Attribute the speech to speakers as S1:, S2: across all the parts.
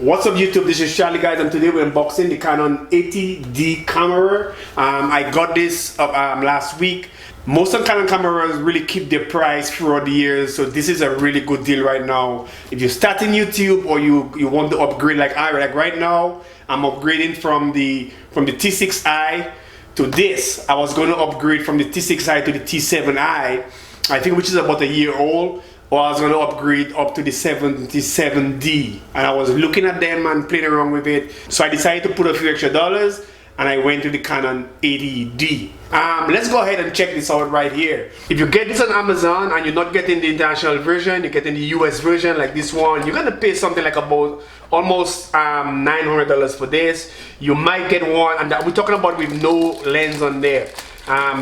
S1: What's up YouTube, this is Charlie guys, and today we're unboxing the Canon 80D camera. I got this last week. Most of Canon cameras really keep their price throughout the years, so this is a really good deal right now. If you're starting YouTube or you want to upgrade like right now, I'm upgrading from the T6i to this. I was going to upgrade from the T6i to the T7i, I think, which is about a year old. Or I was going to upgrade up to the 77D, and I was looking at them and playing around with it. So I decided to put a few extra dollars and I went to the Canon 80D. Let's go ahead and check this out right here. If you get this on Amazon and you're not getting the international version, you're getting the US version like this one, you're gonna pay something like about almost $900 for this. You might get one, and that we're talking about with no lens on there.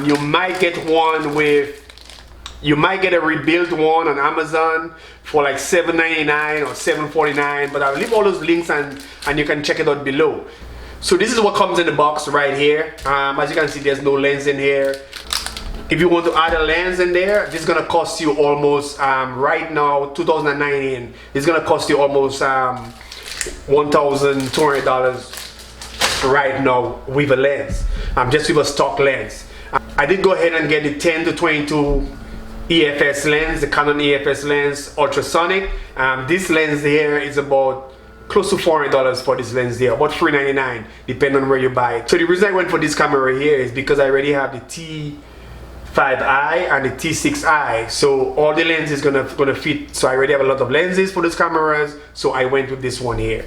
S1: You might get one with, you might get a rebuilt one on Amazon for like $7.99 or $7.49, but I'll leave all those links and you can check it out below. So this is what comes in the box right here. As you can see, there's no lens in here. If you want to add a lens in there, this is gonna cost you almost, right now, 2019, it's gonna cost you almost $1,200 right now with a lens, just with a stock lens. I did go ahead and get the 10 to 22 EFS lens, the Canon EFS lens ultrasonic. This lens here is about close to $400 for this lens there, about $399 depending on where you buy it. So the reason I went for this camera here is because I already have the T5i and the T6i, so all the lenses gonna fit. So I already have a lot of lenses for these cameras, so I went with this one here.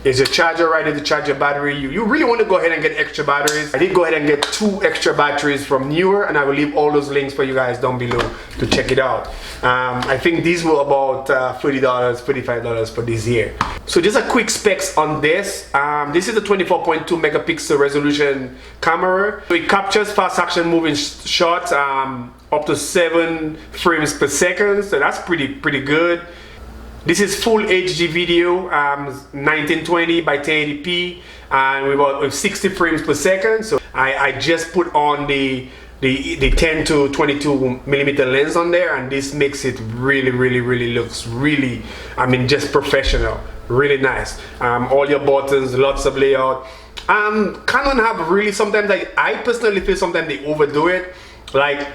S1: There's a charger right there to charge your battery. You really want to go ahead and get extra batteries. I did go ahead and get 2 extra batteries from Neewer, and I will leave all those links for you guys down below to check it out. I think these were about $30, $35 for this here. So just a quick specs on this. This is a 24.2 megapixel resolution camera. So it captures fast action moving shots up to 7 frames per second. So that's pretty good. This is full HD video, 1920 by 1080p, and with 60 frames per second. So I just put on the 10 to 22 millimeter lens on there, and this makes it really looks really, I mean, just professional, really nice. All your buttons, lots of layout. Canon have really, sometimes I personally feel sometimes they overdo it. Like,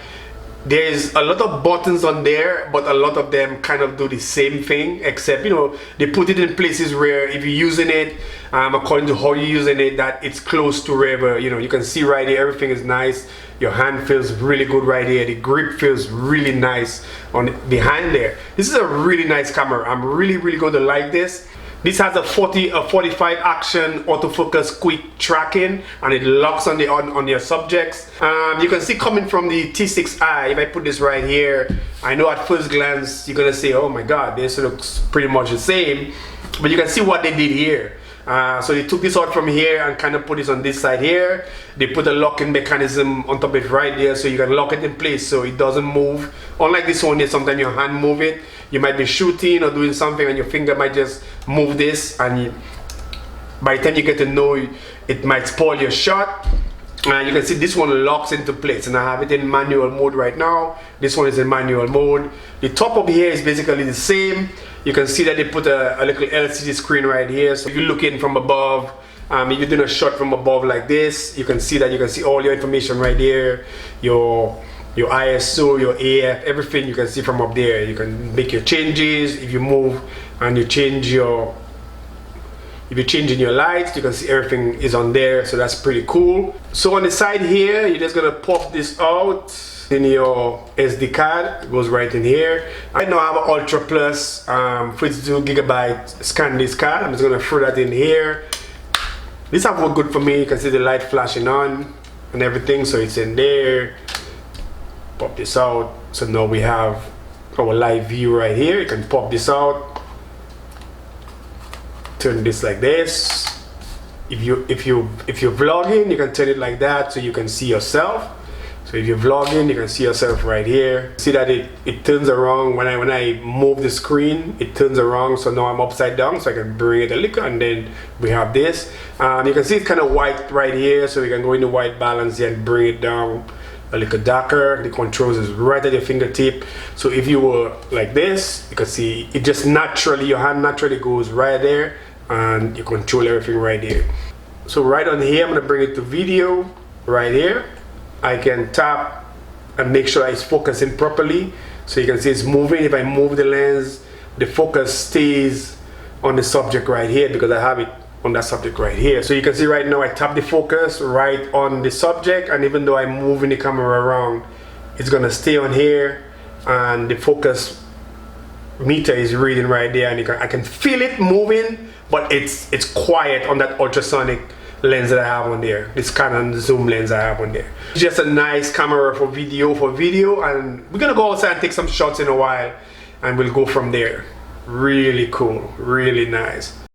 S1: there's a lot of buttons on there, but a lot of them kind of do the same thing, except, you know, they put it in places where if you're using it according to how you're using it, that it's close to wherever, you know, you can see right here, everything is nice. Your hand feels really good right here. The grip feels really nice on behind there. This is a really nice camera. I'm really going to like this. This has a 45 action autofocus quick tracking, and it locks on your subjects. You can see coming from the T6i, if I put this right here, I know at first glance you're gonna say, oh my god, this looks pretty much the same, but you can see what they did here. So they took this out from here and kind of put this on this side here. They put a locking mechanism on top of it right there, so you can lock it in place so it doesn't move. Unlike this one, sometimes your hand move it. You might be shooting or doing something and your finger might just move this, and by the time you get to know it might spoil your shot. And you can see this one locks into place, and I have it in manual mode right now. This one is in manual mode. The top of here is basically the same. You can see that they put a little LCD screen right here, so if you look in from above, if you're doing a shot from above like this, you can see that, you can see all your information right there, your ISO, your AF, everything you can see from up there. You can make your changes. If you move and you change your, if you're changing your lights, you can see everything is on there, so that's pretty cool. So on the side here, you're just gonna pop this out in your SD card. It goes right in here. Right now I have an Ultra Plus 32 gigabyte Sandisk card. I'm just gonna throw that in here. This have worked good for me. You can see the light flashing on and everything, so it's in there. Pop this out. So now we have our live view right here. You can pop this out. Turn this like this. If you're vlogging, you can turn it like that so you can see yourself. So if you're vlogging, you can see yourself right here. See that it turns around when I move the screen, it turns around. So now I'm upside down, so I can bring it a little, and then we have this. You can see it's kind of white right here, so you can go into white balance here and bring it down a little darker. The controls is right at your fingertip. So if you were like this, you can see it just naturally, your hand naturally goes right there and you control everything right here. So right on here, I'm gonna bring it to video right here. I can tap and make sure it's focusing properly. So you can see it's moving. If I move the lens, the focus stays on the subject right here because I have it on that subject right here. So you can see right now I tap the focus right on the subject, and even though I'm moving the camera around, it's gonna stay on here, and the focus meter is reading right there, and I can feel it moving, but it's quiet on that ultrasonic lens that I have on there, this Canon zoom lens I have on there. It's just a nice camera for video, and we're gonna go outside and take some shots in a while, and we'll go from there. Really cool, really nice.